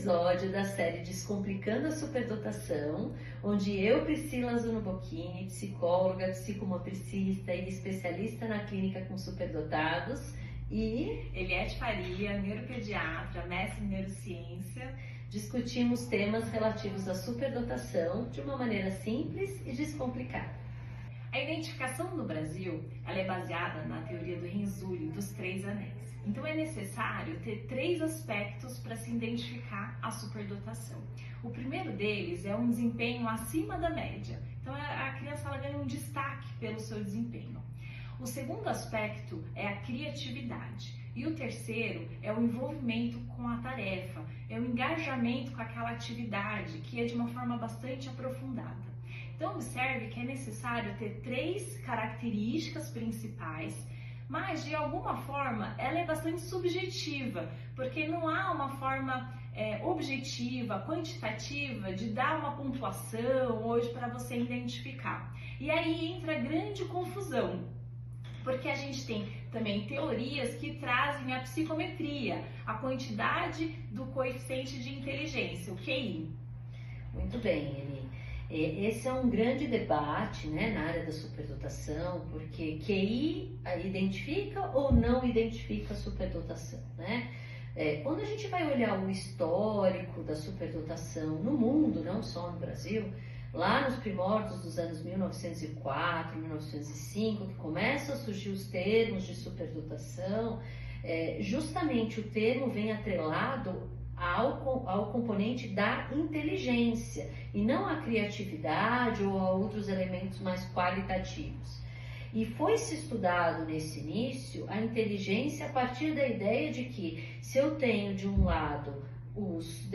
episódio da série Descomplicando a Superdotação, onde eu, Priscila Zunubocchini, psicóloga, psicomotricista e especialista na clínica com superdotados, e Eliette Faria, neuropediatra, mestre em neurociência, discutimos temas relativos à superdotação de uma maneira simples e descomplicada. A identificação no Brasil ela é baseada na teoria do Renzulli, dos 3 anéis. Então é necessário ter 3 aspectos para se identificar a superdotação. O primeiro deles é um desempenho acima da média. Então a criança ela ganha um destaque pelo seu desempenho. O segundo aspecto é a criatividade. E o terceiro é o envolvimento com a tarefa, é o engajamento com aquela atividade, que é de uma forma bastante aprofundada. Então observe que é necessário ter 3 características principais, mas de alguma forma ela é bastante subjetiva, porque não há uma forma objetiva, quantitativa de dar uma pontuação hoje para você identificar. E aí entra a grande confusão, porque a gente tem também teorias que trazem a psicometria, a quantidade do coeficiente de inteligência, o QI. Muito bem, Eli. Esse é um grande debate, né, na área da superdotação, porque QI identifica ou não identifica a superdotação, né? Quando a gente vai olhar o histórico da superdotação no mundo, não só no Brasil, lá nos primórdios dos anos 1904, 1905, que começam a surgir os termos de superdotação, justamente o termo vem atrelado ao componente da inteligência e não à criatividade ou a outros elementos mais qualitativos. E foi-se estudado nesse início a inteligência a partir da ideia de que se eu tenho de um lado os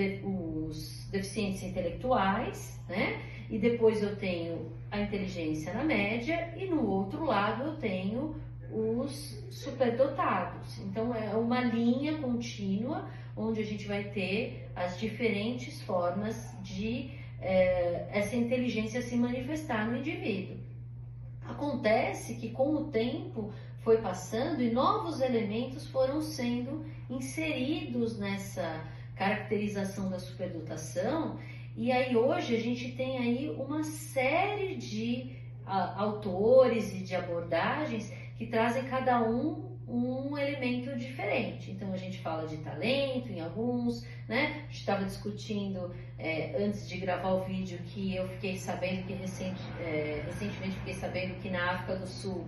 deficientes intelectuais, né, e depois eu tenho a inteligência na média e no outro lado eu tenho os superdotados. Então é uma linha contínua onde a gente vai ter as diferentes formas de essa inteligência se manifestar no indivíduo. Acontece que com o tempo foi passando e novos elementos foram sendo inseridos nessa caracterização da superdotação, e aí hoje a gente tem aí uma série de autores e de abordagens que trazem cada um elemento diferente. Então a gente fala de talento em alguns, né? A gente estava discutindo antes de gravar o vídeo que eu fiquei sabendo que recentemente fiquei sabendo que na África do Sul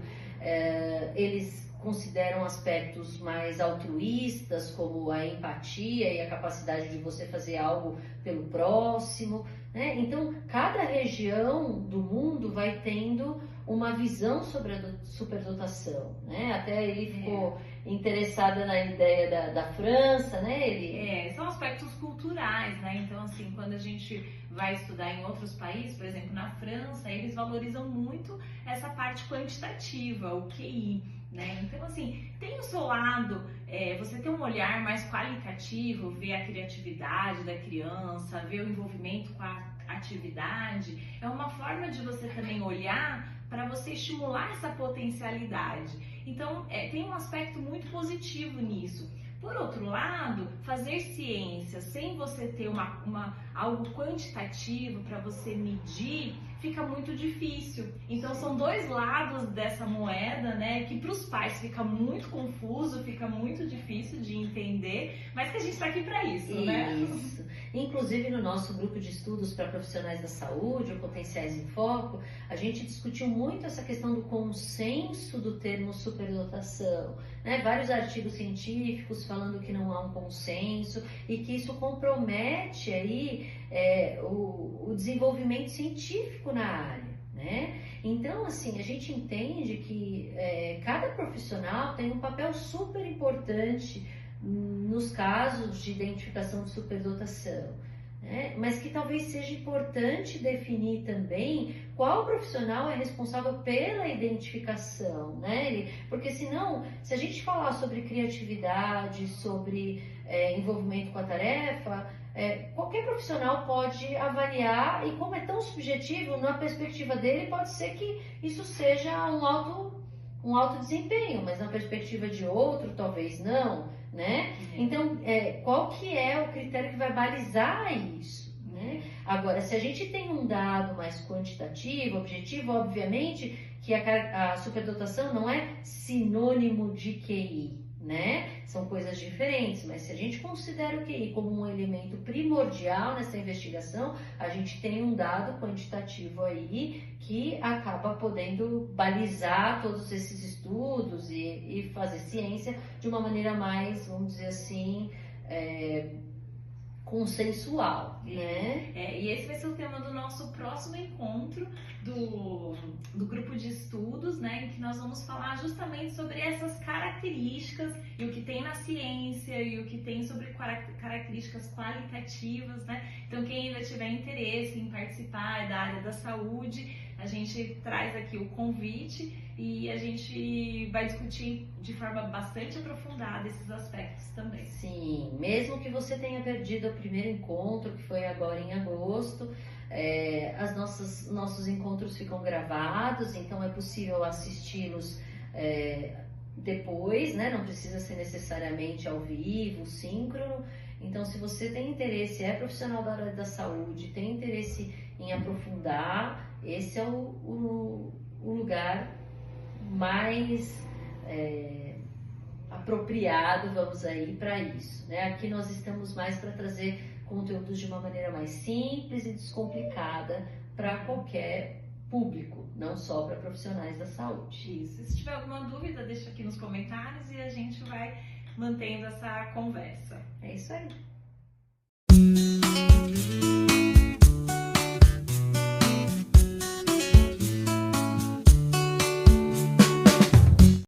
eles consideram aspectos mais altruístas, como a empatia e a capacidade de você fazer algo pelo próximo, né? Então cada região do mundo vai tendo uma visão sobre a superdotação, né? Até ele ficou interessado na ideia da França, né? São aspectos culturais, né? Então, assim, quando a gente vai estudar em outros países, por exemplo, na França, eles valorizam muito essa parte quantitativa, o QI, né? Então, assim, tem o seu lado, você ter um olhar mais qualitativo, ver a criatividade da criança, ver o envolvimento com a atividade, é uma forma de você também olhar para você estimular essa potencialidade. Então, tem um aspecto muito positivo nisso. Por outro lado, fazer ciência sem você ter algo quantitativo para você medir, fica muito difícil. Então, são 2 lados dessa moeda, né? Que para os pais fica muito confuso, fica muito difícil de entender, mas que a gente está aqui para isso, né? Isso. Inclusive, no nosso grupo de estudos para profissionais da saúde, o Potenciais em Foco, a gente discutiu muito essa questão do consenso do termo superdotação, né? Vários artigos científicos falando que não há um consenso e que isso compromete aí o desenvolvimento científico na área, né? Então, assim, a gente entende que cada profissional tem um papel super importante nos casos de identificação de superdotação, né? Mas que talvez seja importante definir também qual profissional é responsável pela identificação, né? Porque senão, se a gente falar sobre criatividade, sobre envolvimento com a tarefa, qualquer profissional pode avaliar, e como é tão subjetivo, na perspectiva dele, pode ser que isso seja um um alto desempenho, mas na perspectiva de outro, talvez não, né? Então, qual que é o critério que vai balizar isso, né? Agora, se a gente tem um dado mais quantitativo, objetivo, obviamente que a superdotação não é sinônimo de QI, né? São coisas diferentes, mas se a gente considera o QI como um elemento primordial nessa investigação, a gente tem um dado quantitativo aí que acaba podendo balizar todos esses estudos e fazer ciência de uma maneira mais, vamos dizer assim, consensual, né? E esse vai ser o tema do nosso próximo encontro do grupo de estudos, né? Em que nós vamos falar justamente sobre essas características e o que tem na ciência e o que tem sobre características qualitativas, né? Então, quem ainda tiver interesse em participar da área da saúde, a gente traz aqui o convite e a gente vai discutir de forma bastante aprofundada esses aspectos também. Sim, mesmo que você tenha perdido o primeiro encontro, que foi agora em agosto, nossos encontros ficam gravados, então é possível assisti-los depois, né? Não precisa ser necessariamente ao vivo, síncrono. Então, se você tem interesse, é profissional da área da saúde, tem interesse em aprofundar, esse é o lugar mais apropriado, vamos aí, para isso, né? Aqui nós estamos mais para trazer conteúdos de uma maneira mais simples e descomplicada para qualquer público, não só para profissionais da saúde. Isso. Se tiver alguma dúvida, deixa aqui nos comentários e a gente vai mantendo essa conversa. É isso aí.